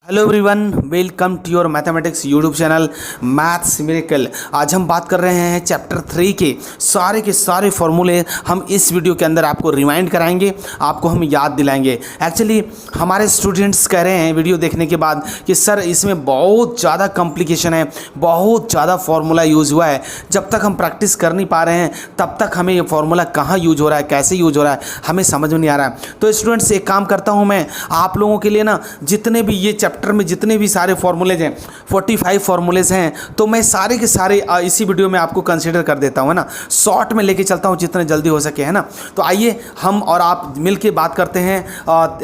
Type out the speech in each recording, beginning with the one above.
Hello everyone, welcome to your mathematics YouTube channel maths miracle. आज हम बात कर रहे हैं चैप्टर 3 के सारे फॉर्मूले हम इस वीडियो के अंदर आपको रिमाइंड कराएंगे, आपको हम याद दिलाएंगे। एक्चुअली हमारे स्टूडेंट्स कह रहे हैं वीडियो देखने के बाद कि सर इसमें बहुत ज़्यादा कॉम्प्लिकेशन है, बहुत ज़्यादा फार्मूला यूज़ हुआ है। जब तक हम प्रैक्टिस कर नहीं पा रहे हैं तब तक हमें ये फार्मूला कहाँ यूज हो रहा है, कैसे यूज हो रहा है, हमें समझ में नहीं आ रहा है। तो स्टूडेंट्स एक काम करता हूँ मैं आप लोगों के लिए ना, जितने भी ये चैप्टर में जितने भी सारे फॉर्मूलेज हैं 45 फॉर्मूलेज हैं, तो मैं सारे के सारे इसी वीडियो में आपको कंसीडर कर देता हूं, है ना। शॉर्ट में लेके चलता हूं जितने जल्दी हो सके, है ना। तो आइए हम और आप मिलके बात करते हैं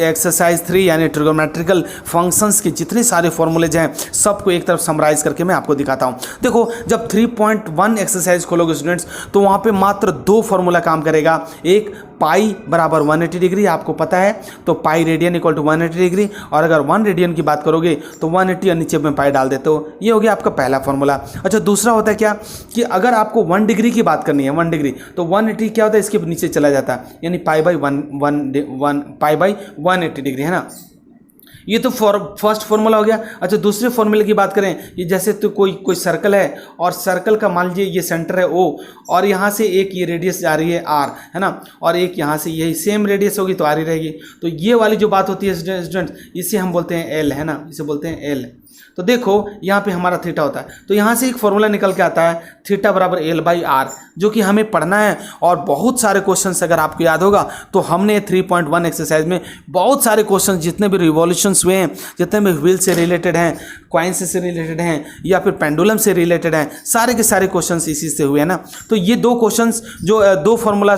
एक्सरसाइज 3 यानी ट्रिगोनोमेट्रिकल फंक्शंस के जितने सारे फॉर्मूलेज हैं सबको एक तरफ समराइज करके मैं आपको दिखाता हूं। देखो, जब 3.1 एक्सरसाइज खोलोगे स्टूडेंट्स तो वहां पे मात्र 2 फॉर्मूला काम करेगा। एक पाई बराबर 180 डिग्री, आपको पता है, तो pi radian equal to 180 degree, और अगर 1 रेडियन की बात करोगे तो 180 और नीचे में पाई डाल देते हो। ये हो गया आपका पहला फॉर्मूला। अच्छा, दूसरा होता है क्या कि अगर आपको 1 डिग्री की बात करनी है, 1 डिग्री, तो 180 क्या होता है, इसके नीचे चला जाता है, यानी पाई बाई 180 डिग्री, है ना। ये तो फर्स्ट फॉर्मूला हो गया। अच्छा, दूसरे फॉर्मूले की बात करें, ये जैसे तो कोई सर्कल है और सर्कल का मान लीजिए ये सेंटर है O, और यहाँ से एक ये रेडियस जा रही है R, है ना, और एक यहाँ से यही सेम रेडियस होगी तो R ही रहेगी। तो ये वाली जो बात होती है स्टूडेंट, इसे हम बोलते हैं L, है ना, इसे बोलते हैं L। तो देखो यहाँ पे हमारा थीटा होता है, तो यहाँ से एक फॉर्मूला निकल के आता है थीटा बराबर L बाई R, जो कि हमें पढ़ना है। और बहुत सारे क्वेश्चंस अगर आपको याद होगा तो हमने 3.1 एक्सरसाइज में बहुत सारे क्वेश्चंस, जितने भी रिवॉल्यूशंस हुए हैं, जितने भी व्हील से रिलेटेड हैं, कॉइन्स से रिलेटेड हैं, या फिर पेंडुलम से रिलेटेड हैं, सारे के सारे क्वेश्चंस इसी से हुए हैं ना। तो ये दो क्वेश्चंस दो फॉर्मूला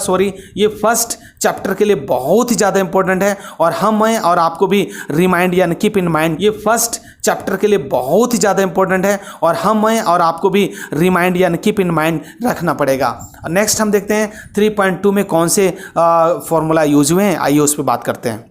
ये फर्स्ट चैप्टर के लिए बहुत ही ज़्यादा इंपॉर्टेंट है, और मैं और आपको भी रिमाइंड यानी कीप इन माइंड, ये फर्स्ट चैप्टर के लिए बहुत ही ज़्यादा इंपॉर्टेंट है, और मैं और आपको भी रिमाइंड यानी कीप इन माइंड रखना पड़ेगा। नेक्स्ट हम देखते हैं 3.2 में कौन से फॉर्मूला यूज हुए हैं, आइए उस पर बात करते हैं।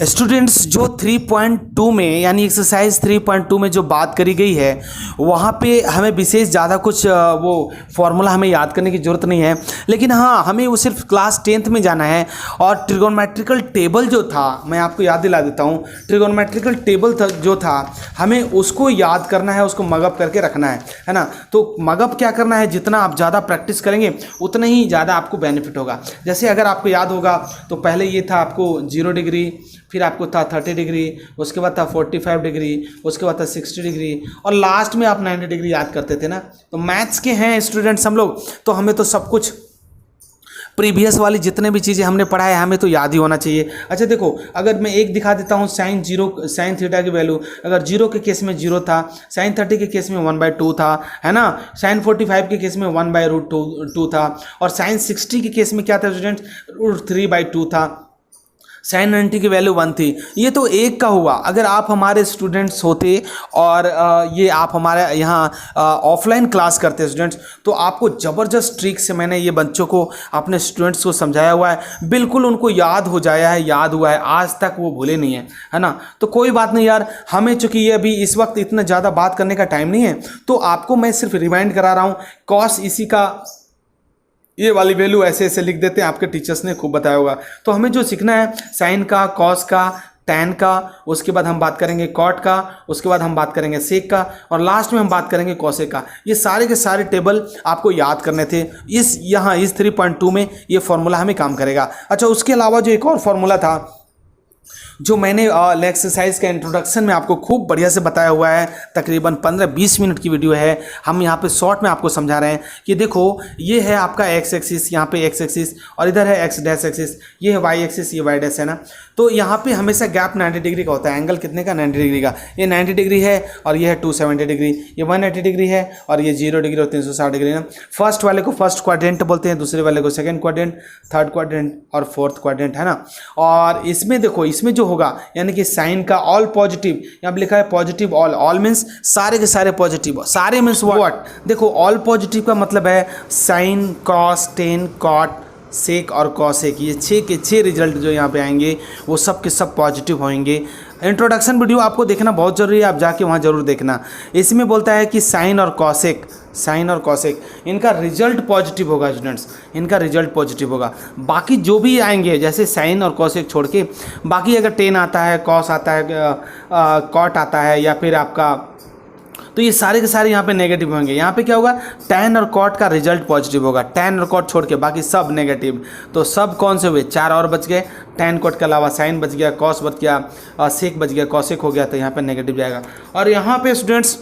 स्टूडेंट्स, जो 3.2 में यानी एक्सरसाइज 3.2 में जो बात करी गई है वहाँ पे हमें विशेष ज़्यादा कुछ वो फॉर्मूला हमें याद करने की ज़रूरत नहीं है, लेकिन हाँ हमें वो सिर्फ क्लास 10th में जाना है। और ट्रिगोनोमेट्रिकल टेबल जो था, मैं आपको याद दिला देता हूँ, ट्रिगोनोमेट्रिकल टेबल जो था हमें उसको याद करना है, उसको मगअप करके रखना है ना। तो मगअप क्या करना है, जितना आप ज़्यादा प्रैक्टिस करेंगे उतना ही ज़्यादा आपको बेनिफिट होगा। जैसे अगर आपको याद होगा तो पहले ये था आपको 0 डिग्री, फिर आपको था 30 डिग्री, उसके बाद था 45 डिग्री, उसके बाद था 60 डिग्री, और लास्ट में आप 90 डिग्री याद करते थे ना। तो मैथ्स के हैं स्टूडेंट्स हम लोग, तो हमें तो सब कुछ प्रीवियस वाली जितने भी चीज़ें हमने पढ़ा है हमें तो याद ही होना चाहिए। अच्छा देखो, अगर मैं एक दिखा देता हूँ, साइन थीटा की वैल्यू अगर 0 के केस में 0 था, साइन 30 के केस में 1/2 था, है ना, साइन 45 के केस में 1/√2 था, और साइन 60 के केस में क्या था स्टूडेंट्स, √3/2 था, साइन 90 की वैल्यू 1 थी। ये तो एक का हुआ। अगर आप हमारे स्टूडेंट्स होते और ये आप हमारे यहाँ ऑफलाइन क्लास करते स्टूडेंट्स, तो आपको ज़बरदस्त ट्रिक से मैंने ये बच्चों को, अपने स्टूडेंट्स को समझाया हुआ है, बिल्कुल उनको याद हो जाया है, याद हुआ है, आज तक वो भूले नहीं है ना। तो कोई बात नहीं यार, हमें चूँकि ये अभी इस वक्त इतना ज़्यादा बात करने का टाइम नहीं है, तो आपको मैं सिर्फ रिमाइंड करा रहा हूँ। कॉस इसी का ये वाली वैल्यू ऐसे ऐसे लिख देते हैं, आपके टीचर्स ने खूब बताया होगा। तो हमें जो सीखना है साइन का, कॉस का, टैन का, उसके बाद हम बात करेंगे कॉट का, उसके बाद हम बात करेंगे सेक का, और लास्ट में हम बात करेंगे कॉसेक का। ये सारे के सारे टेबल आपको याद करने थे। इस 3.2 में ये फॉर्मूला हमें काम करेगा। अच्छा, उसके अलावा जो एक और फॉर्मूला था जो मैंने एक्सरसाइज के इंट्रोडक्शन में आपको खूब बढ़िया से बताया हुआ है, तकरीबन 15-20 मिनट की वीडियो है, हम यहाँ पे शॉर्ट में आपको समझा रहे हैं कि देखो ये है आपका एक्स एक्सिस, यहाँ पे एक्स एक्सिस, और इधर है एक्स डैश एक्सिस, ये है वाई एक्सिस, ये वाई डैश, है ना। तो यहाँ पे हमेशा गैप 90 डिग्री का होता है। एंगल कितने का, 90 डिग्री का। ये 90 डिग्री है और ये है 270 डिग्री, ये 180 डिग्री है, और ये 0 डिग्री और 360 डिग्री ना। फर्स्ट वाले को फर्स्ट क्वाड्रेंट बोलते हैं, दूसरे वाले को सेकंड क्वाड्रेंट, थर्ड क्वाड्रेंट और फोर्थ क्वाड्रेंट, है ना। और इसमें देखो, इसमें जो होगा यानी कि साइन का ऑल पॉजिटिव, यहाँ पे लिखा है पॉजिटिव ऑल, ऑल मीन्स सारे के सारे पॉजिटिव, सारे मीन्स व्हाट, देखो ऑल पॉजिटिव का मतलब है साइन, कॉस, टेन, कॉट, सेक और कॉसेक। ये 6 के 6 रिजल्ट जो यहाँ पे आएंगे वो सब के सब पॉजिटिव होंगे। इंट्रोडक्शन वीडियो आपको देखना बहुत ज़रूरी है, आप जाके वहाँ ज़रूर देखना। इसमें बोलता है कि साइन और कॉसेक साइन और कॉसेक, इनका रिजल्ट पॉजिटिव होगा स्टूडेंट्स, इनका रिजल्ट पॉजिटिव होगा। बाकी जो भी आएंगे जैसे साइन और कॉसेक छोड़ के, बाकी अगर टेन आता है, कॉस आता है, कॉट आता है, या फिर आपका, तो ये सारे के सारे यहाँ पे नेगेटिव होंगे। यहाँ पे क्या होगा, टैन और कॉट का रिजल्ट पॉजिटिव होगा, टैन और कॉट छोड़ के बाकी सब नेगेटिव। तो सब कौन से हुए, 4 और बच गए, टैन कॉट के अलावा साइन बच गया, कॉस बच गया, सेक बच गया, कॉसेक हो गया, तो यहाँ पे नेगेटिव जाएगा। और यहाँ पे स्टूडेंट्स,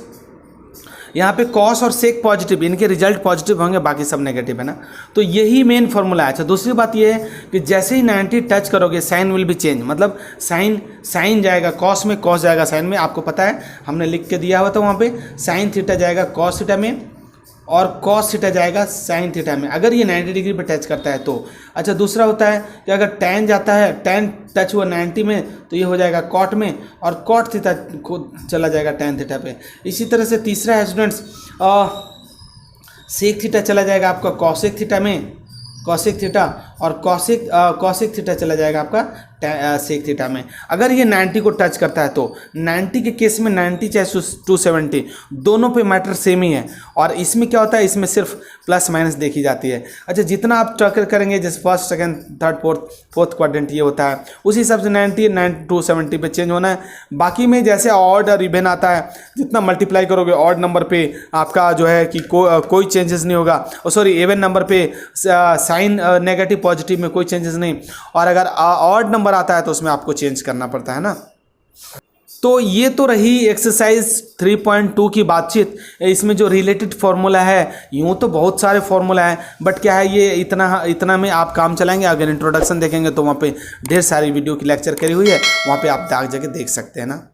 यहाँ पे कॉस और सेक पॉजिटिव, इनके रिजल्ट पॉजिटिव होंगे, बाकी सब नेगेटिव है ना। तो यही मेन फॉर्मूला है। अच्छा, दूसरी बात ये है कि जैसे ही 90 टच करोगे साइन विल बी चेंज, मतलब साइन जाएगा कॉस में, कॉस जाएगा साइन में। आपको पता है हमने लिख के दिया हुआ था वहाँ पे, साइन थीटा जाएगा कॉस थीटा में और कॉस थीटा जाएगा साइन थीटा में, अगर ये 90 डिग्री पर टच करता है तो। अच्छा, दूसरा होता है कि अगर टैन जाता है, टैन टच हुआ 90 में, तो ये हो जाएगा कॉट में, और कॉट थीटा को चला जाएगा टैन थीटा पे। इसी तरह से तीसरा है स्टूडेंट्स, सेक थीटा चला जाएगा आपका कॉसेक थीटा में, कॉसेक थीटा, और कॉसेक थीटा चला जाएगा आपका सेक थीटा में। अगर ये 90 को टच करता है तो 90 के केस में 90 चाहे 270 दोनों पे मैटर सेम ही है। और इसमें क्या होता है, इसमें सिर्फ प्लस माइनस देखी जाती है। अच्छा, जितना आप टक्कर करेंगे, जैसे first second third fourth quadrant ये होता है, उसी हिसाब से 90 270 पे चेंज होना है। बाकी में जैसे ऑड और इवन आता है, जितना मल्टीप्लाई करोगे ऑड नंबर पे आपका जो है कि कोई चेंजेस नहीं होगा, सॉरी इवन नंबर पे साइन नेगेटिव पॉजिटिव में कोई चेंजेस नहीं, और अगर ऑड नंबर आता है तो उसमें आपको चेंज करना पड़ता है ना। तो ये तो रही एक्सरसाइज 3.2 की बातचीत। इसमें जो रिलेटेड फार्मूला है, यूँ तो बहुत सारे फार्मूला हैं, बट क्या है ये इतना में आप काम चलाएंगे। अगर इंट्रोडक्शन देखेंगे तो वहाँ पे ढेर सारी वीडियो की लेक्चर करी हुई है, वहाँ पे आप जाके देख सकते हैं ना।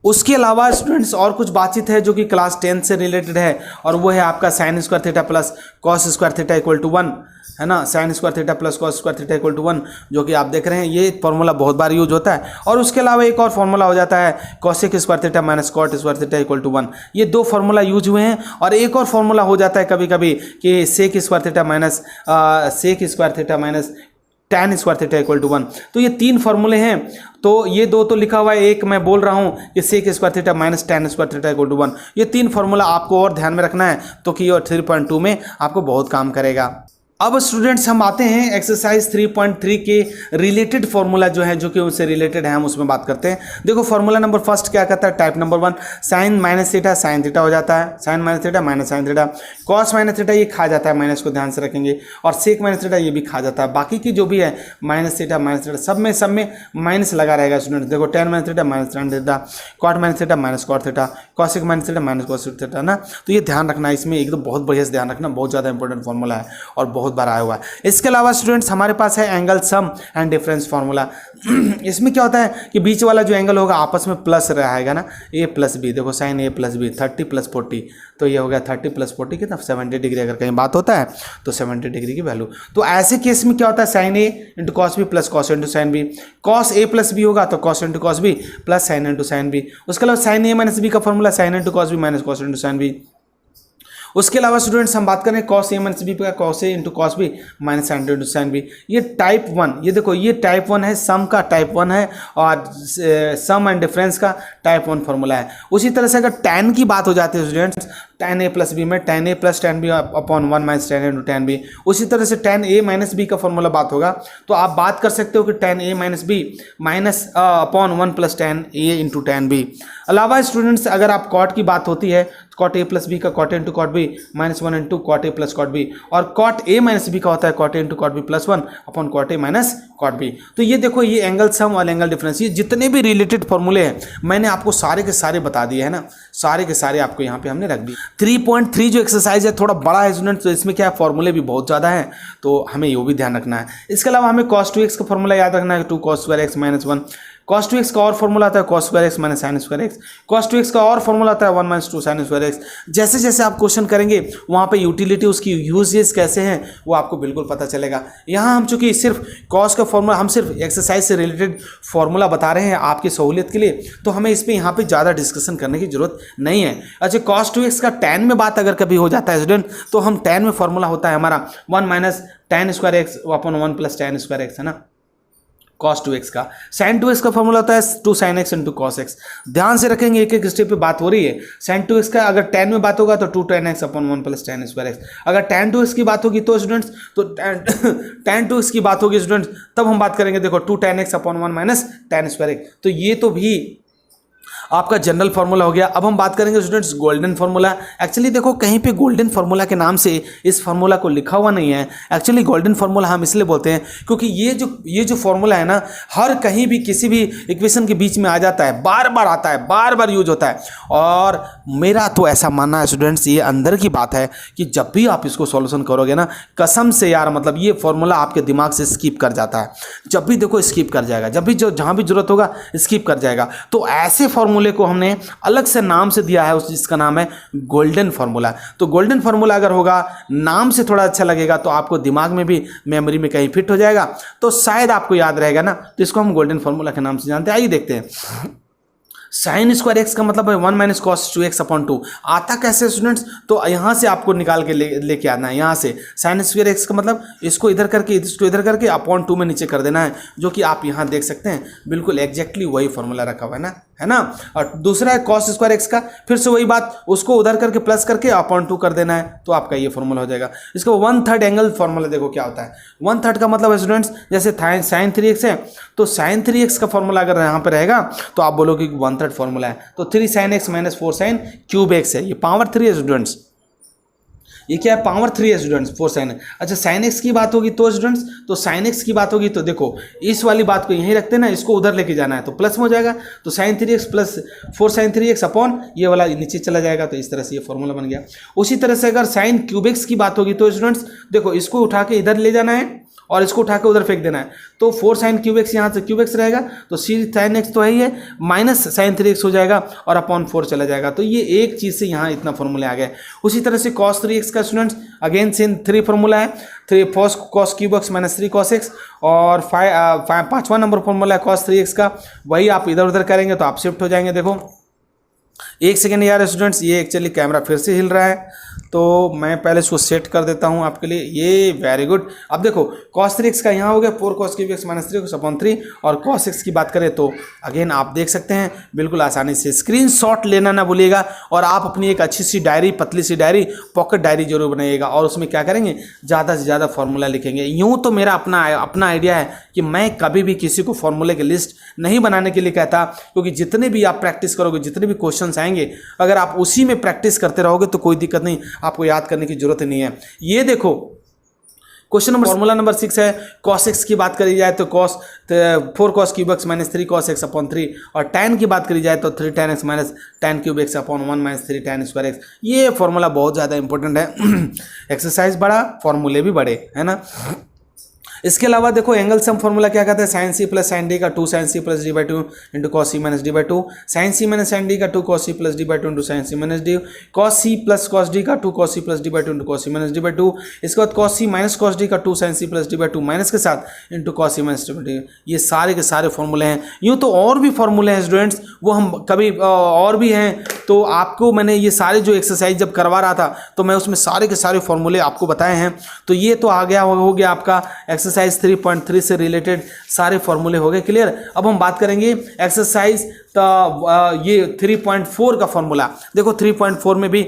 उसके अलावा स्टूडेंट्स और कुछ बातचीत है जो कि क्लास 10 से रिलेटेड है, और वो है आपका sine square theta plus cos square theta equal to 1, है ना। Sine square theta plus cos square theta equal to 1, जो कि आप देख रहे हैं, ये फार्मूला बहुत बार यूज होता है। और उसके अलावा एक और फार्मूला हो जाता है cosec square theta minus cot square theta equal to 1। ये 2 फार्मूला यूज हुए हैं। और एक और फार्मूला हो जाता है कभी कभी कि sec square theta minus tan square theta equal to 1। तो ये 3 फार्मूले हैं। तो ये 2 तो लिखा हुआ है, एक मैं बोल रहा हूँ कि sec square theta minus tan square theta equal to 1। ये 3 फार्मूला आपको और ध्यान में रखना है, तो कि ये 3.2 में आपको बहुत काम करेगा। अब स्टूडेंट्स हम आते हैं एक्सरसाइज 3.3 के रिलेटेड फार्मूला जो है, जो कि उससे रिलेटेड है, हम उसमें बात करते हैं। देखो फार्मूला नंबर फर्स्ट क्या कहता है, type number 1, sine minus theta sine theta हो जाता है, sine minus theta minus sine theta, cos minus theta ये खा जाता है, माइनस को ध्यान से रखेंगे, और सेक माइनस थीटा ये भी खा जाता है। बाकी की जो भी है माइनस थीटा सब में माइनस लगा रहेगा स्टूडेंट्स। देखो tan minus theta minus tan theta, cot minus theta minus cot theta, cosec minus theta minus cosec theta ना। तो ये ध्यान रखना, इसमें एकदम बहुत बढ़िया से ध्यान रखना, बहुत ज़्यादा इंपॉर्टेंट फार्मूला है और बहुत बार आया हुआ है। इसके अलावा स्टूडेंट्स हमारे पास है angle sum and difference formula. इसमें क्या होता है कि बीच वाला जो एंगल होगा आपस में प्लस रहेगा ना, ए प्लस बी। देखो साइन ए प्लस बी 30 प्लस 40, तो ये हो गया 30 प्लस 40 कितना 70 डिग्री। अगर कहीं बात होता है तो 70 डिग्री की वैल्यू। तो ऐसे केस में क्या होता है, sine A into cos B plus cos into sine B, cos A plus B होगा तो cos into cos B plus sine into sine B. उसके अलावा साइन ए माइनस बी का formula sine into cos B minus cos into sine B. उसके अलावा students हम बात करें कॉस ए माइनस बी का, cos A into cos B minus sine into sine B. ये टाइप 1, ये देखो ये टाइप 1 है, सम का टाइप 1 है, और सम एंड डिफरेंस का टाइप 1 फार्मूला है। उसी तरह से अगर tan की बात हो जाती है students, tan a plus b में tan a plus tan b upon 1 minus tan a into tan b। उसी तरह से tan a माइनस बी का फॉर्मूला बात होगा, तो आप बात कर सकते हो कि tan a minus b minus upon 1 plus tan a into tan b। अलावा स्टूडेंट्स अगर आप कॉट की बात होती है, कॉट ए प्लस बी का cot into cot b minus 1 into cot a plus cot b, और कॉट ए माइनस बी का होता है cot a into cot b plus 1 upon cot a minus cot b. तो ये देखो ये angle sum और एंगल डिफरेंस, ये जितने भी रिलेटेड फॉर्मूले हैं मैंने आपको सारे के सारे बता दिए है ना, सारे के सारे आपको यहाँ पे हमने रख दिए। 3.3 जो एक्सरसाइज है थोड़ा बड़ा है स्टूडेंट, तो इसमें क्या है फॉर्मूले भी बहुत ज़्यादा हैं, तो हमें ये भी ध्यान रखना है। इसके अलावा हमें cos 2x का फॉर्मूला याद रखना है, 2 cos square x minus 1। cos 2x का और फॉर्मूला आता है cos square x minus sine square x. cos 2x का और फॉर्मूला आता है 1 माइनस 2 साइन स्क्वायर एक्स। जैसे जैसे आप क्वेश्चन करेंगे वहाँ पे यूटिलिटी, उसकी यूजेस कैसे हैं वो आपको बिल्कुल पता चलेगा। यहाँ हम चूंकि सिर्फ cos का फॉर्मूला, हम सिर्फ एक्सरसाइज से रिलेटेड फॉर्मूला बता रहे हैं आपकी सहूलियत के लिए, तो हमें इस पर यहाँ पे ज़्यादा डिस्कशन करने की जरूरत नहीं है। अच्छा cos 2x का tan में बात अगर कभी हो जाता है स्टूडेंट, तो हम tan में फॉर्मूला होता है हमारा 1 minus tan square x upon 1 plus tan square x, है ना। cos 2x का। sin 2x का फॉर्मूला होता है 2 sin x into cos x। ध्यान से रखेंगे, एक एक स्टेप पे बात हो रही है। sin 2x का अगर tan में बात होगा तो 2 tan x upon 1 plus tan square x। अगर tan 2x की बात होगी तो स्टूडेंट्स, तो tan 2x की बात होगी स्टूडेंट्स, तब हम बात करेंगे देखो 2 tan x upon 1 minus tan square x। तो ये तो भी आपका जनरल फार्मूला हो गया। अब हम बात करेंगे स्टूडेंट्स गोल्डन फार्मूला। एक्चुअली देखो कहीं पे गोल्डन फार्मूला के नाम से इस फार्मूला को लिखा हुआ नहीं है। एक्चुअली गोल्डन फार्मूला हम इसलिए बोलते हैं क्योंकि ये जो फार्मूला है ना, हर कहीं भी किसी भी इक्वेशन के बीच में आ जाता है, बार बार आता है, बार बार यूज होता है। और मेरा तो ऐसा मानना है स्टूडेंट्स, ये अंदर की बात है कि जब भी आप इसको सॉल्यूशन करोगे ना, कसम से यार, मतलब ये फार्मूला आपके दिमाग से स्किप कर जाता है। जब भी देखो स्किप कर जाएगा, जब भी जहाँ भी जरूरत होगा स्किप कर जाएगा। तो ऐसे फार्मूले को हमने अलग से नाम से दिया है, जिसका नाम है गोल्डन फार्मूला। तो गोल्डन फार्मूला अगर होगा, नाम से थोड़ा अच्छा लगेगा तो आपको दिमाग में भी, मेमोरी में कहीं फिट हो जाएगा, तो शायद आपको याद रहेगा ना। तो इसको हम गोल्डन फार्मूला के नाम से जानते हैं। आइए देखते हैं। साइन स्क्वायर एक्स का मतलब है 1 माइनस कॉस 2x अपॉन 2। आता कैसे स्टूडेंट्स, तो यहाँ से आपको निकाल के लेके आना है। यहाँ से साइन स्क्वायर एक्स का मतलब इसको इधर करके अपॉन 2 में नीचे कर देना है, जो कि आप यहाँ देख सकते हैं। बिल्कुल एग्जैक्टली वही फॉर्मूला रखा हुआ है ना। और दूसरा है कॉस स्क्वायर एक्स का, फिर से वही बात, उसको उधर करके प्लस करके अपॉन 2 कर देना है, तो आपका ये फॉर्मूला हो जाएगा। इसको 1/3 एंगल फॉर्मूला देखो क्या होता है। 1/3 का मतलब है स्टूडेंट्स, जैसे साइन 3x है, तो साइन 3x का फॉर्मूला अगर यहाँ पे रहेगा तो आप बोलोगे कि 1/3 फॉर्मूला है, तो 3 sin x minus 4 sin cube x है। ये पावर 3 है स्टूडेंट्स, ये क्या है, पावर 3 है स्टूडेंट्स, 4 sin। अच्छा साइन एक्स की बात होगी तो स्टूडेंट्स, तो साइन एक्स की बात होगी तो देखो इस वाली बात को यहीं रखते हैं ना, इसको उधर लेके जाना है तो प्लस में हो जाएगा। तो sign 3x plus 4 sin 3x upon ये वाला नीचे चला जाएगा। तो इस तरह से ये फॉर्मूला बन गया। उसी तरह से अगर साइन क्यूब एक्स की बात होगी तो स्टूडेंट्स देखो, इसको उठा के इधर ले जाना है और इसको उठा के उधर फेंक देना है। तो 4 sin क्यूब एक्स यहाँ से क्यूब एक्स रहेगा, तो सी साइन एक्स तो है ही है, माइनस साइन 3x हो जाएगा और अपॉन 4 चला जाएगा। तो ये एक चीज़ से यहाँ इतना फॉर्मूले आ गए। उसी तरह से cos 3x का स्टूडेंट्स अगेन सेम 3 फॉर्मूला है, 3 cos cube x minus 3 cos x। और 5वां नंबर फॉर्मूला है cos 3x का, वही आप इधर उधर करेंगे तो आप शिफ्ट हो जाएंगे। देखो एक सेकेंड यार स्टूडेंट्स, ये एक्चुअली कैमरा फिर से हिल रहा है, तो मैं पहले इसको सेट कर देता हूँ आपके लिए। ये वेरी गुड। अब देखो cos 3x का यहाँ हो गया 4 cos cube x minus 3 upon 3, और cos x की बात करें तो अगेन आप देख सकते हैं बिल्कुल आसानी से। स्क्रीनशॉट लेना ना भूलिएगा, और आप अपनी एक अच्छी सी डायरी, पतली सी डायरी, पॉकेट डायरी जरूर बनाइएगा, और उसमें क्या करेंगे, ज़्यादा से ज़्यादा फार्मूला लिखेंगे। यूँ तो मेरा अपना आइडिया है कि मैं कभी भी किसी को फार्मूले की लिस्ट नहीं बनाने के लिए कहता, क्योंकि जितने भी आप प्रैक्टिस करोगे, जितने भी क्वेश्चन आएंगे, अगर आप उसी में प्रैक्टिस करते रहोगे तो कोई दिक्कत नहीं, आपको याद करने की जरूरत नहीं है। ये देखो क्वेश्चन नंबर फॉर्मूला नंबर 6 है, cos x की बात करी जाए तो 4 cos cube x minus 3 cos x upon 3, और tan की बात करी जाए तो 3 tan x minus tan cube x upon 1 minus 3 tan square x। ये फॉर्मूला बहुत ज़्यादा इंपॉर्टेंट है। एक्सरसाइज बड़ा, फॉर्मूले भी बड़े, है ना। इसके अलावा देखो एंगल सम फॉर्मूला क्या कहता है, sine c plus sine d का 2 sin c plus d by 2 into cos c minus d by 2, sine c minus sine d का 2 cos c plus d by 2 into sine c minus d, cos c plus cos d का 2 cos c plus d by 2 into cos c minus d by 2। इसके बाद cos c minus cos d का 2 sin c plus d by 2 minus के साथ into cos c minus d by 2। ये सारे के सारे फॉर्मूले हैं। यूँ तो और भी फॉर्मूले हैं स्टूडेंट्स, वो हम कभी और भी हैं, तो आपको मैंने ये सारे जो एक्सरसाइज जब करवा रहा था तो मैं उसमें सारे के सारे फॉर्मूले आपको बताए हैं। तो ये तो आ गया, हो गया आपका एक्सरसाइज 3.3 से रिलेटेड सारे फॉर्मूले हो गए क्लियर। अब हम बात करेंगे एक्सरसाइज ये 3.4 का फॉर्मूला। देखो 3.4 में भी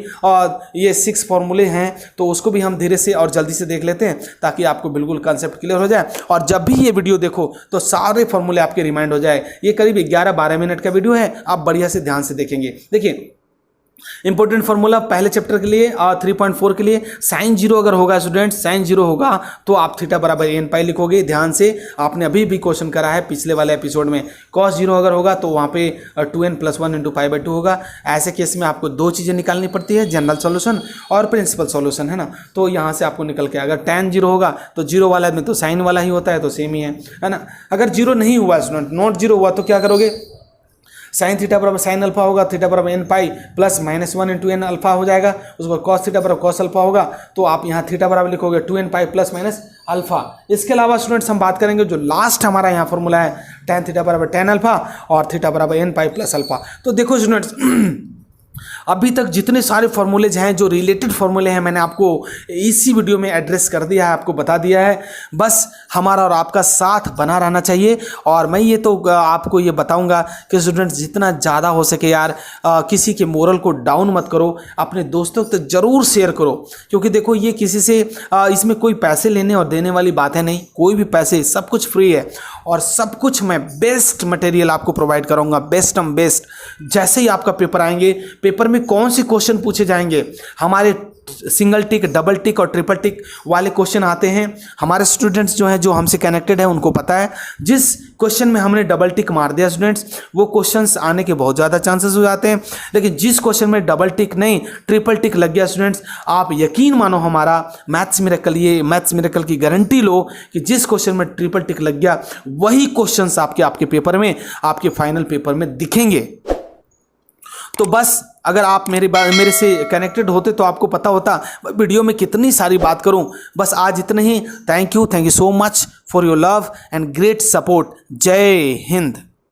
ये 6 फॉर्मूले हैं, तो उसको भी हम धीरे से और जल्दी से देख लेते हैं, ताकि आपको बिल्कुल कंसेप्ट क्लियर हो जाए, और जब भी ये वीडियो देखो तो सारे फॉर्मूले आपके रिमाइंड हो जाए। ये करीब 11-12 मिनट का वीडियो है, आप बढ़िया से ध्यान से देखेंगे। देखिए इंपॉर्टेंट फॉर्मूला पहले चैप्टर के लिए 3.4 के लिए, साइन 0 अगर होगा स्टूडेंट, साइन 0 होगा तो आप थीटा बराबर एन पाई लिखोगे। ध्यान से, आपने अभी भी क्वेश्चन करा है पिछले वाले एपिसोड में। कॉस 0 अगर होगा तो वहाँ पे 2n + 1 इंटू पाई बाई 2 होगा। ऐसे केस में आपको 2 चीज़ें निकालनी पड़ती है, जनरल सॉल्यूशन और प्रिंसिपल सॉल्यूशन, है ना। तो यहाँ से आपको निकल के, अगर tan 0 होगा तो 0 वाला में तो साइन वाला ही होता है, तो सेम ही है ना। अगर 0 नहीं हुआ स्टूडेंट, नॉट 0 हुआ, तो क्या करोगे, साइन थीटा बराबर साइन अल्फा होगा, थीटा बराबर n pi plus -1 into n alpha हो जाएगा। उसको कॉस थीटा बराबर कॉस अल्फा होगा, तो आप यहाँ थीटा बराबर लिखोगे 2n pi plus minus alpha. इसके अलावा स्टूडेंट्स हम बात करेंगे जो लास्ट हमारा यहाँ फॉर्मूला है, tan थीटा बराबर tan अल्फा और थीटा बराबर एन पाई प्लस अल्फा। तो देखो स्टूडेंट्स अभी तक जितने सारे फॉर्मूलेज हैं, जो रिलेटेड फॉर्मूले हैं, मैंने आपको इसी वीडियो में एड्रेस कर दिया है, आपको बता दिया है। बस हमारा और आपका साथ बना रहना चाहिए। और मैं ये तो आपको ये बताऊंगा कि स्टूडेंट्स जितना ज़्यादा हो सके यार किसी के मोरल को डाउन मत करो, अपने दोस्तों तक ज़रूर शेयर करो, क्योंकि देखो ये किसी से इसमें कोई पैसे लेने और देने वाली बात है नहीं, कोई भी पैसे, सब कुछ फ्री है और सब कुछ मैं बेस्ट मटेरियल आपको प्रोवाइड करूँगा, बेस्ट। जैसे ही आपका पेपर आएंगे, पेपर में कौन से क्वेश्चन पूछे जाएंगे, हमारे सिंगल टिक, डबल टिक और ट्रिपल टिक वाले क्वेश्चन आते हैं। हमारे स्टूडेंट्स जो हैं, जो हमसे कनेक्टेड है, उनको पता है जिस क्वेश्चन में हमने डबल टिक मार दिया स्टूडेंट्स, वो क्वेश्चंस आने के बहुत ज़्यादा चांसेस हो जाते हैं। लेकिन जिस क्वेश्चन में डबल टिक नहीं ट्रिपल टिक लग गया स्टूडेंट्स, आप यकीन मानो हमारा मैथ्स मिरेकल, ये मैथ्स मिरेकल की गारंटी लो कि जिस क्वेश्चन में ट्रिपल टिक लग गया वही क्वेश्चंस आपके पेपर में, आपके फाइनल पेपर में दिखेंगे। तो बस अगर आप मेरे से कनेक्टेड होते तो आपको पता होता वीडियो में कितनी सारी बात करूं। बस आज इतने ही। Thank you so much for your love and great support. Jai Hind.